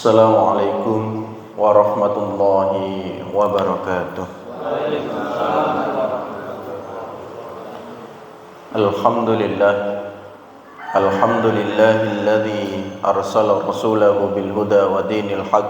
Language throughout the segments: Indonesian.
Assalamualaikum warahmatullahi wabarakatuh. Alhamdulillah. Alhamdulillahilladzi arsala rasulahu bil huda wa dinil haq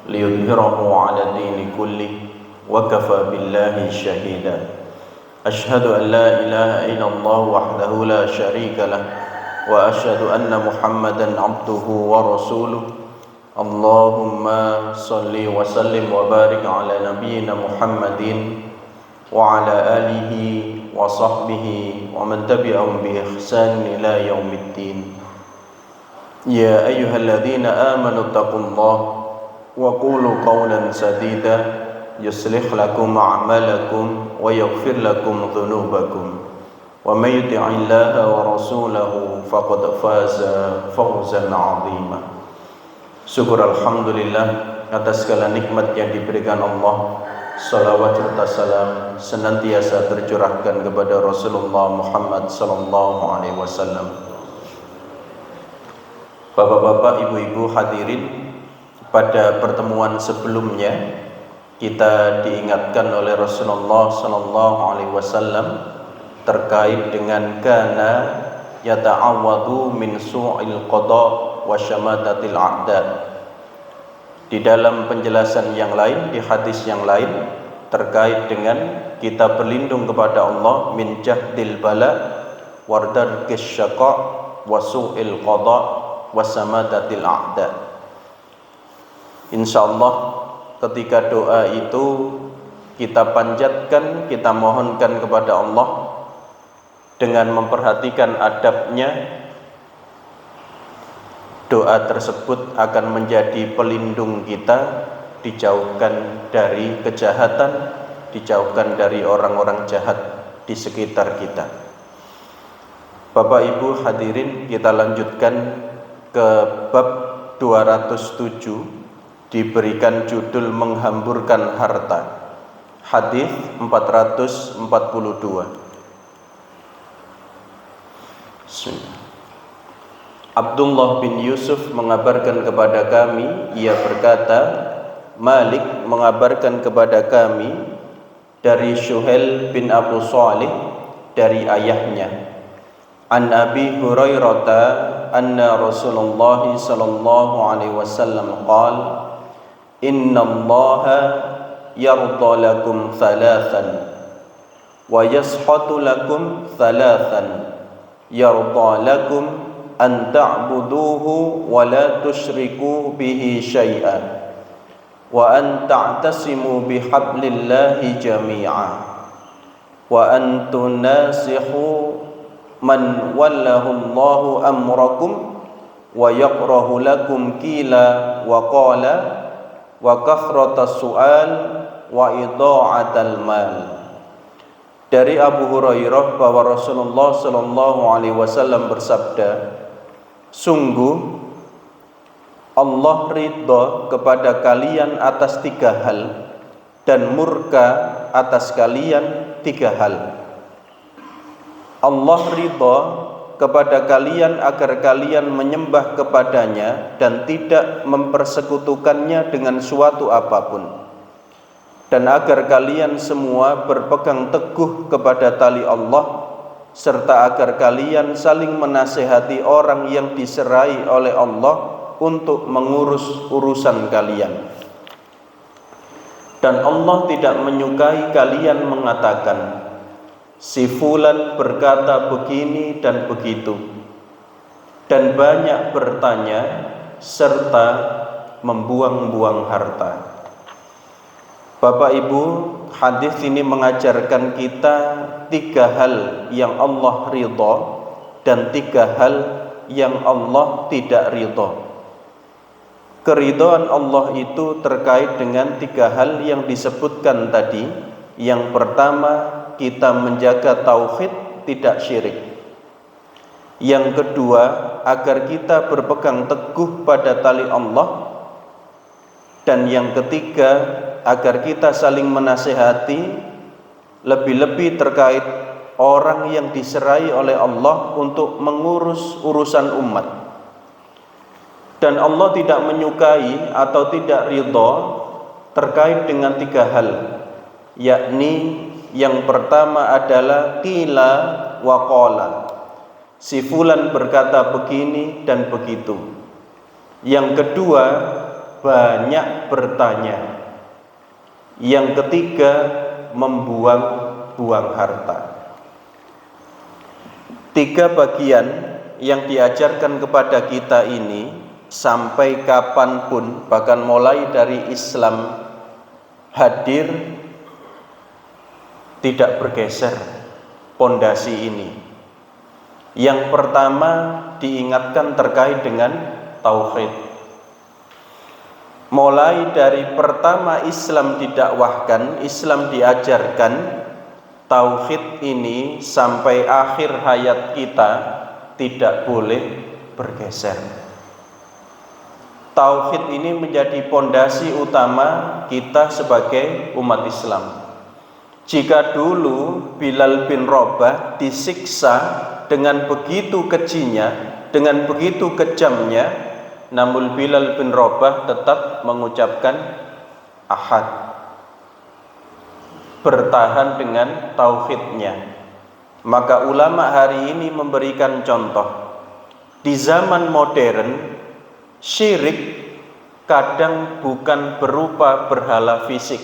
liyudhhirahu 'ala dini kulli wa kafa billahi shahida. Ashhadu an la ilaha illallah wahdahu la syarika lah wa ashhadu anna Muhammadan 'abduhu wa rasuluh. Allahumma salli wa sallim wa barik ala nabiyyina Muhammadin wa ala alihi wa sahbihi wa man tabi'ahum bi ihsan ila yaumiddin. Ya ayyuhalladzina amanu taqullaha wa qulu qawlan sadida yuslih lakum a'malakum wa yaghfir lakum dhunubakum wa may yuti'illaha wa rasulahu faqad faza fawzan 'azima. Syukur alhamdulillah atas segala nikmat yang diberikan Allah. Salawat serta salam senantiasa tercurahkan kepada Rasulullah Muhammad sallallahu alaihi wasallam. Bapak-bapak, ibu-ibu hadirin, pada pertemuan sebelumnya kita diingatkan oleh Rasulullah sallallahu alaihi wasallam terkait dengan kana yata'awwadu min su'il qada wa syamatatil a'da. Di dalam penjelasan yang lain, di hadis yang lain terkait dengan kita berlindung kepada Allah min jahdil bala wardarkis syaqa wa su'il qada wa samatatil a'da. Insyaallah ketika doa itu kita panjatkan, kita mohonkan kepada Allah dengan memperhatikan adabnya, doa tersebut akan menjadi pelindung kita, dijauhkan dari kejahatan, dijauhkan dari orang-orang jahat di sekitar kita. Bapak Ibu hadirin, kita lanjutkan ke bab 207, diberikan judul menghamburkan harta. Hadis 442. Bismillah. Abdullah bin Yusuf mengabarkan kepada kami, ia berkata, Malik mengabarkan kepada kami dari Syuhail bin Abu Salih dari ayahnya, an Abi Hurairah anna Rasulullah sallallahu alaihi wasallam qala, inna Allaha yarda lakum thalathan wa yashhatu lakum thalathan, yarda lakum an ta'buduhu wa la tusyriku bihi syai'an wa an ta'tasimu bihablillahi jami'a wa an tunasihu man wallahu Allahu amrakum wa yaqrahu lakum qila wa qala wa kathratas su'al wa idha'atal mal. Dari Abu Hurairah bahwa Rasulullah sallallahu alaihi wasallam bersabda, sungguh Allah ridha kepada kalian atas 3 hal dan murka atas kalian 3 hal. Allah ridha kepada kalian agar kalian menyembah kepadanya dan tidak mempersekutukannya dengan suatu apapun, dan agar kalian semua berpegang teguh kepada tali Allah, serta agar kalian saling menasihati orang yang diserai oleh Allah untuk mengurus urusan kalian. Dan Allah tidak menyukai kalian mengatakan, si fulan berkata begini dan begitu, dan banyak bertanya serta membuang-buang harta. Bapak Ibu, hadis ini mengajarkan kita 3 hal yang Allah ridha dan 3 hal yang Allah tidak ridha. Keridhaan Allah itu terkait dengan 3 hal yang disebutkan tadi. Yang pertama, kita menjaga tauhid, tidak syirik. Yang kedua, agar kita berpegang teguh pada tali Allah. Dan yang ketiga, agar kita saling menasihati, lebih-lebih terkait orang yang diserai oleh Allah untuk mengurus urusan umat. Dan Allah tidak menyukai atau tidak ridha terkait dengan 3 hal, yakni yang pertama adalah qila wa qala. Si fulan berkata begini dan begitu. Yang kedua, banyak bertanya. Yang ketiga, membuang-buang harta. 3 bagian yang diajarkan kepada kita ini sampai kapanpun, bahkan mulai dari Islam hadir, tidak bergeser pondasi ini. Yang pertama diingatkan terkait dengan tauhid. Mulai dari pertama Islam didakwahkan, Islam diajarkan, tauhid ini sampai akhir hayat kita tidak boleh bergeser. Tauhid ini menjadi pondasi utama kita sebagai umat Islam. Jika dulu Bilal bin Rabah disiksa dengan begitu kejinya, dengan begitu kejamnya, namun Bilal bin Rabah tetap mengucapkan ahad, bertahan dengan tauhidnya. Maka ulama hari ini memberikan contoh. Di zaman modern, syirik kadang bukan berupa berhala fisik,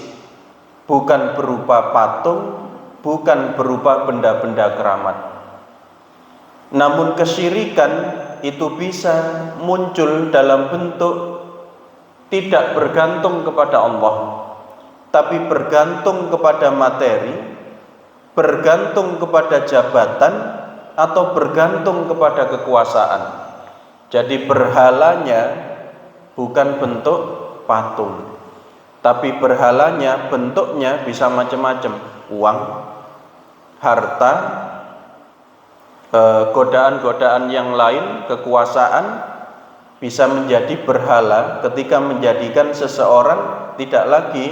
bukan berupa patung, bukan berupa benda-benda keramat. Namun kesyirikan itu bisa muncul dalam bentuk tidak bergantung kepada Allah, tapi bergantung kepada materi, bergantung kepada jabatan, atau bergantung kepada kekuasaan. Jadi berhalanya bukan bentuk patung, tapi berhalanya bentuknya bisa macam-macam. Uang, harta, godaan-godaan yang lain, kekuasaan, bisa menjadi berhala ketika menjadikan seseorang tidak lagi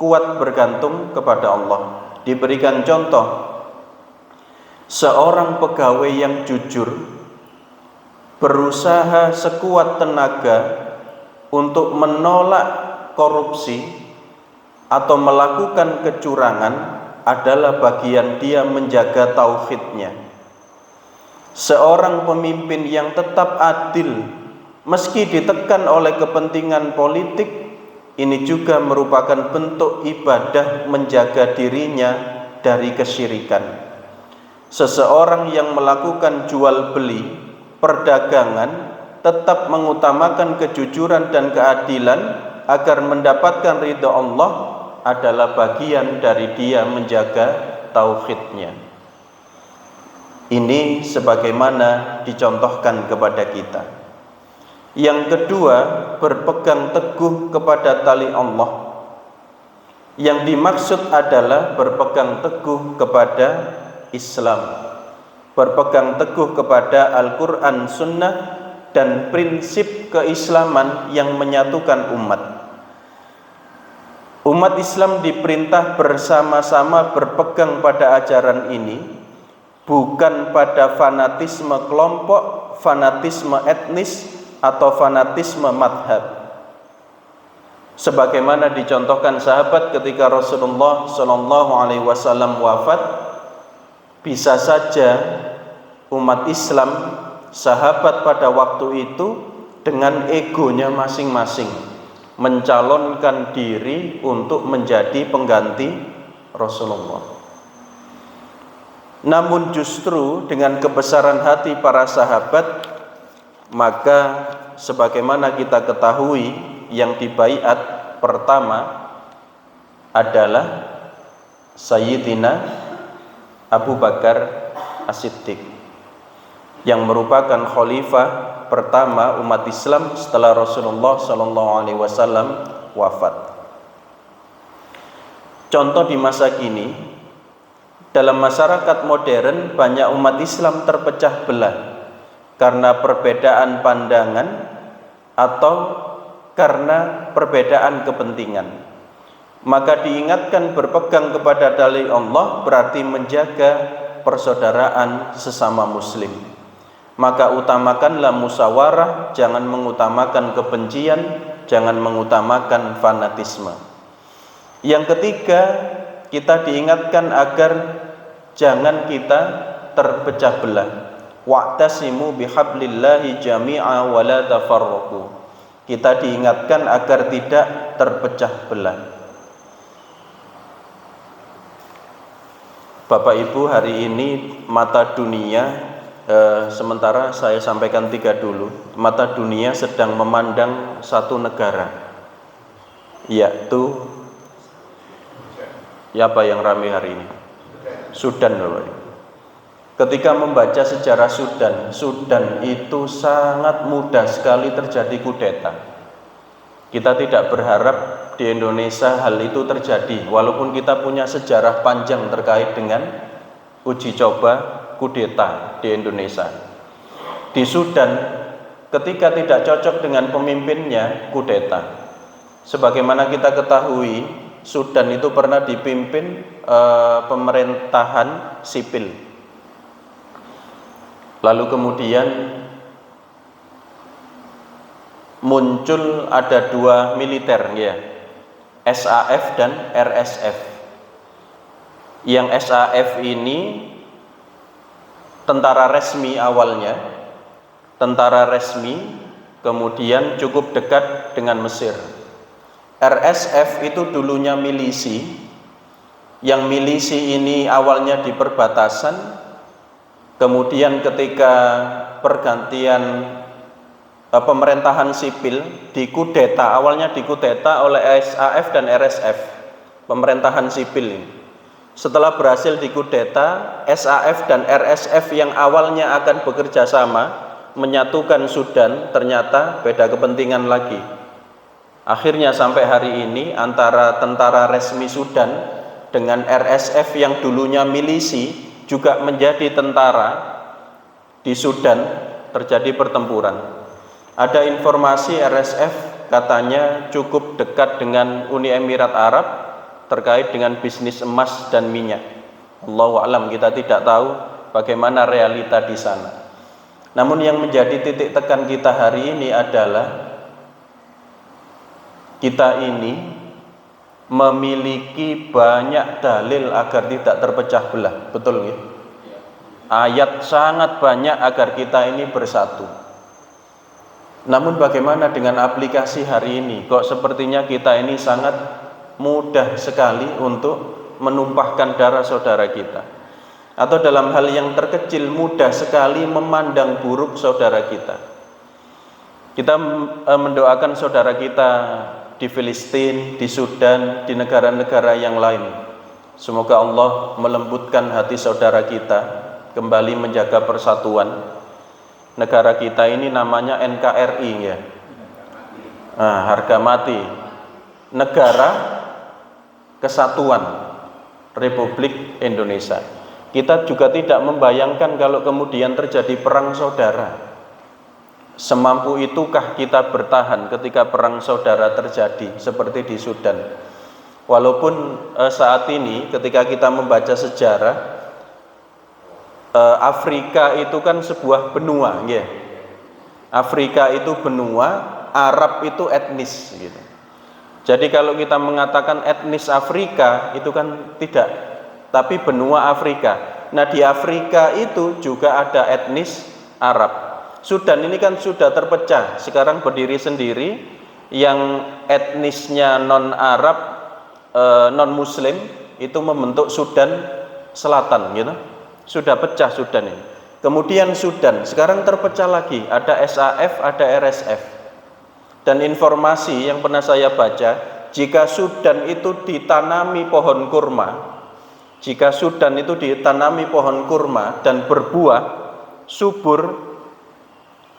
kuat bergantung kepada Allah. Diberikan contoh, seorang pegawai yang jujur berusaha sekuat tenaga untuk menolak korupsi atau melakukan kecurangan adalah bagian dia menjaga tauhidnya. Seorang pemimpin yang tetap adil meski ditekan oleh kepentingan politik, ini juga merupakan bentuk ibadah menjaga dirinya dari kesyirikan. Seseorang yang melakukan jual beli, perdagangan, tetap mengutamakan kejujuran dan keadilan agar mendapatkan ridha Allah adalah bagian dari dia menjaga tauhidnya. Ini sebagaimana dicontohkan kepada kita. Yang kedua, berpegang teguh kepada tali Allah. Yang dimaksud adalah berpegang teguh kepada Islam, berpegang teguh kepada Al-Quran, Sunnah, dan prinsip keislaman yang menyatukan umat. Umat Islam diperintah bersama-sama berpegang pada ajaran ini, bukan pada fanatisme kelompok, fanatisme etnis, atau fanatisme madhab. Sebagaimana dicontohkan sahabat ketika Rasulullah SAW wafat, bisa saja umat Islam, sahabat pada waktu itu dengan egonya masing-masing mencalonkan diri untuk menjadi pengganti Rasulullah. Namun justru dengan kebesaran hati para sahabat, maka sebagaimana kita ketahui, yang dibaiat pertama adalah Sayyidina Abu Bakar As-Siddiq, yang merupakan khalifah pertama umat Islam setelah Rasulullah SAW wafat. Contoh di masa kini, dalam masyarakat modern banyak umat Islam terpecah belah karena perbedaan pandangan atau karena perbedaan kepentingan. Maka diingatkan berpegang kepada dalil Allah berarti menjaga persaudaraan sesama muslim. Maka utamakanlah musyawarah, jangan mengutamakan kebencian, jangan mengutamakan fanatisme. Yang ketiga, kita diingatkan agar jangan kita terpecah belah. Wa'tasimu bihablillahi jami'a wa la tafarraqu. Kita diingatkan agar tidak terpecah belah. Bapak Ibu, hari ini mata dunia, sementara saya sampaikan 3 dulu. Mata dunia sedang memandang satu negara, yaitu apa yang ramai hari ini? Sudan, Bapak Ibu. Ketika membaca sejarah Sudan itu sangat mudah sekali terjadi kudeta. Kita tidak berharap di Indonesia hal itu terjadi, walaupun kita punya sejarah panjang terkait dengan uji coba kudeta di Indonesia. Di Sudan, ketika tidak cocok dengan pemimpinnya, kudeta. Sebagaimana kita ketahui, Sudan itu pernah dipimpin pemerintahan sipil. Lalu kemudian muncul ada 2 militer, ya, SAF dan RSF. Yang SAF ini tentara resmi awalnya, tentara resmi, kemudian cukup dekat dengan Mesir. RSF itu dulunya milisi, yang milisi ini awalnya di perbatasan, kemudian ketika pergantian pemerintahan sipil dikudeta, awalnya dikudeta oleh SAF dan RSF, pemerintahan sipil ini. Setelah berhasil dikudeta, SAF dan RSF yang awalnya akan bekerja sama menyatukan Sudan, ternyata beda kepentingan lagi. Akhirnya sampai hari ini antara tentara resmi Sudan dengan RSF yang dulunya milisi juga menjadi tentara di Sudan, terjadi pertempuran. Ada informasi RSF katanya cukup dekat dengan Uni Emirat Arab terkait dengan bisnis emas dan minyak. Allahu a'lam, kita tidak tahu bagaimana realita di sana. Namun yang menjadi titik tekan kita hari ini adalah kita ini memiliki banyak dalil agar tidak terpecah belah, betul ya? Ayat sangat banyak agar kita ini bersatu. Namun bagaimana dengan aplikasi hari ini? Kok sepertinya kita ini sangat mudah sekali untuk menumpahkan darah saudara kita, atau dalam hal yang terkecil mudah sekali memandang buruk saudara kita. Kita mendoakan saudara kita di Filistin, di Sudan, di negara-negara yang lain. Semoga Allah melembutkan hati saudara kita, kembali menjaga persatuan. Negara kita ini namanya NKRI, ya. Harga mati. Negara Kesatuan Republik Indonesia. Kita juga tidak membayangkan kalau kemudian terjadi perang saudara. Semampu itukah kita bertahan ketika perang saudara terjadi seperti di Sudan? Walaupun saat ini ketika kita membaca sejarah, Afrika itu kan sebuah benua, ya. Afrika itu benua, Arab itu etnis, gitu. Jadi kalau kita mengatakan etnis Afrika itu kan tidak, tapi benua Afrika. Nah, di Afrika itu juga ada etnis Arab. Sudan ini kan sudah terpecah, sekarang berdiri sendiri, yang etnisnya non-Arab, non-Muslim itu membentuk Sudan Selatan, gitu. Sudah pecah Sudan ini. Kemudian Sudan sekarang terpecah lagi, ada SAF, ada RSF. Dan informasi yang pernah saya baca, jika Sudan itu ditanami pohon kurma, jika Sudan itu ditanami pohon kurma dan berbuah subur,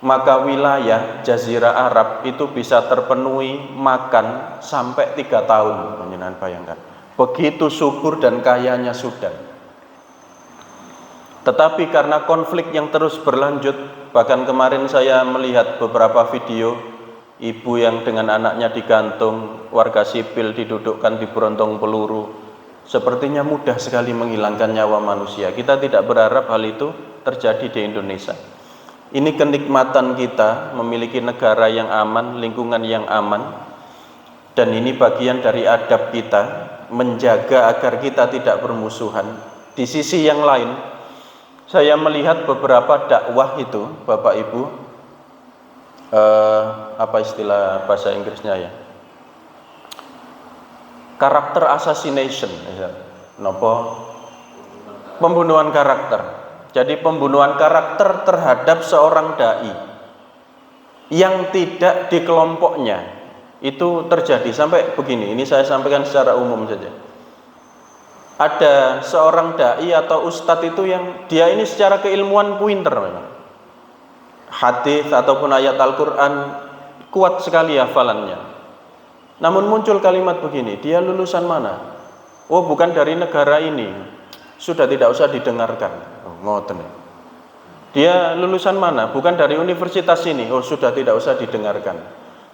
maka wilayah Jazirah Arab itu bisa terpenuhi makan sampai 3 tahun. Menyenangkan, bayangkan. Begitu subur dan kayanya Sudan. Tetapi karena konflik yang terus berlanjut, bahkan kemarin saya melihat beberapa video ibu yang dengan anaknya digantung, warga sipil didudukkan di berontong peluru. Sepertinya mudah sekali menghilangkan nyawa manusia. Kita tidak berharap hal itu terjadi di Indonesia. Ini kenikmatan kita memiliki negara yang aman, lingkungan yang aman, dan ini bagian dari adab kita menjaga agar kita tidak bermusuhan. Di sisi yang lain, saya melihat beberapa dakwah itu, Bapak Ibu, apa istilah bahasa Inggrisnya ya? Karakter assassination, nopo? Pembunuhan karakter. Jadi pembunuhan karakter terhadap seorang dai yang tidak di kelompoknya itu terjadi sampai begini. Ini saya sampaikan secara umum saja. Ada seorang dai atau ustadz itu yang dia ini secara keilmuan pinter memang. Hadis ataupun ayat Al-Quran kuat sekali hafalannya. Namun muncul kalimat begini, dia lulusan mana? Oh, bukan dari negara ini. Sudah tidak usah didengarkan. Oh, ngoten. Dia lulusan mana? Bukan dari universitas ini. Oh, sudah tidak usah didengarkan.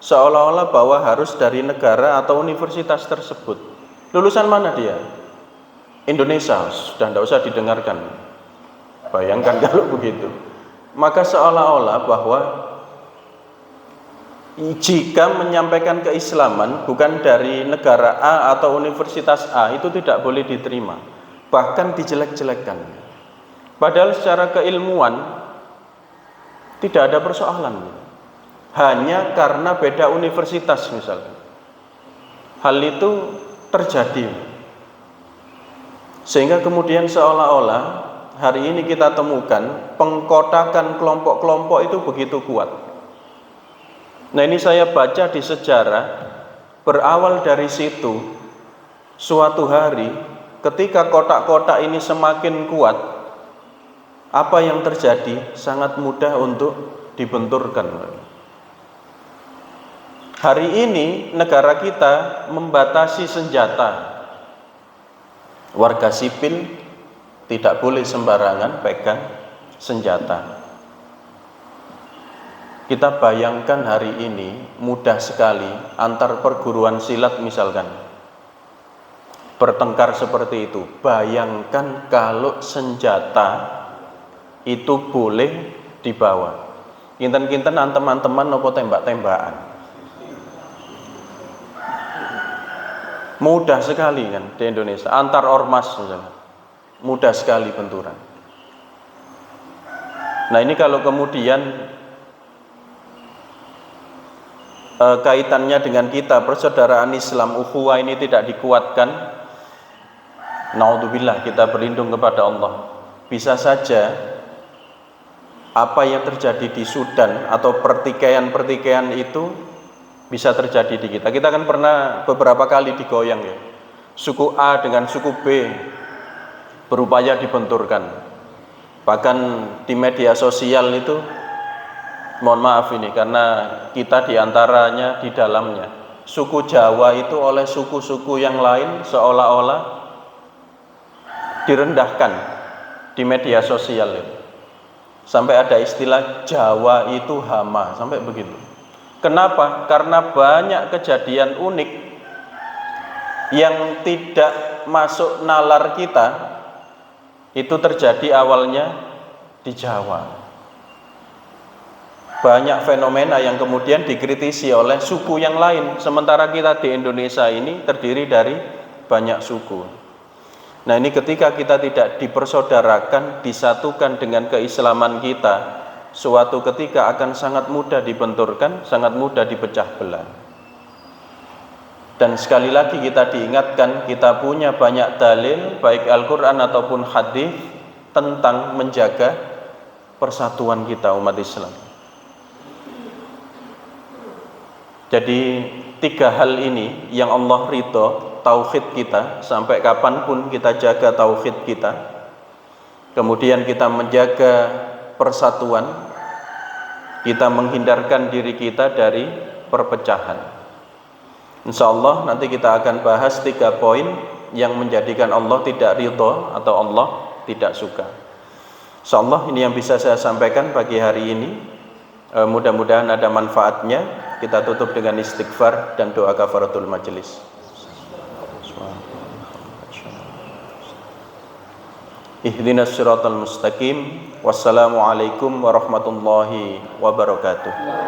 Seolah-olah bahwa harus dari negara atau universitas tersebut. Lulusan mana dia? Indonesia. Sudah tidak usah didengarkan. Bayangkan kalau begitu. Maka seolah-olah bahwa jika menyampaikan keislaman bukan dari negara A atau universitas A, itu tidak boleh diterima, bahkan dijelek-jelekkan. Padahal secara keilmuan tidak ada persoalan, hanya karena beda universitas misalnya. Hal itu terjadi, sehingga kemudian seolah-olah hari ini kita temukan pengkotakan kelompok-kelompok itu begitu kuat. Nah, ini saya baca di sejarah, berawal dari situ. Suatu hari ketika kotak-kotak ini semakin kuat, apa yang terjadi? Sangat mudah untuk dibenturkan. Hari ini negara kita membatasi senjata. Warga sipil tidak boleh sembarangan pegang senjata. Kita bayangkan hari ini mudah sekali antar perguruan silat misalkan bertengkar seperti itu. Bayangkan kalau senjata itu boleh dibawa. Kinten-kinten teman-teman nopo tembak-tembakan. Mudah sekali kan di Indonesia antar ormas misalnya. Mudah sekali benturan. Nah, ini kalau kemudian kaitannya dengan kita persaudaraan Islam ukhuwah ini tidak dikuatkan, naudzubillah, kita berlindung kepada Allah. Bisa saja apa yang terjadi di Sudan atau pertikaian-pertikaian itu bisa terjadi di kita. Kita kan pernah beberapa kali digoyang ya. Suku A dengan suku B berupaya dibenturkan. Bahkan di media sosial itu, mohon maaf ini karena kita diantaranya di dalamnya, suku Jawa itu oleh suku-suku yang lain seolah-olah direndahkan di media sosial itu. Sampai ada istilah Jawa itu hama, sampai begitu. Kenapa? Karena banyak kejadian unik yang tidak masuk nalar kita itu terjadi awalnya di Jawa. Banyak fenomena yang kemudian dikritisi oleh suku yang lain, sementara kita di Indonesia ini terdiri dari banyak suku. Nah, ini ketika kita tidak dipersaudarakan, disatukan dengan keislaman kita, suatu ketika akan sangat mudah dibenturkan, sangat mudah dipecah belah. Dan sekali lagi kita diingatkan, kita punya banyak dalil baik Al-Quran ataupun hadis tentang menjaga persatuan kita umat Islam. Jadi 3 hal ini yang Allah ridho, tauhid kita, sampai kapanpun kita jaga tauhid kita, kemudian kita menjaga persatuan, kita menghindarkan diri kita dari perpecahan. Insya Allah nanti kita akan bahas 3 poin yang menjadikan Allah tidak ridho atau Allah tidak suka. Insya Allah ini yang bisa saya sampaikan pagi hari ini. Mudah-mudahan ada manfaatnya. Kita tutup dengan istighfar dan doa kafaratul majelis. Ihdinas siratal mustaqim. Wassalamualaikum warahmatullahi wabarakatuh.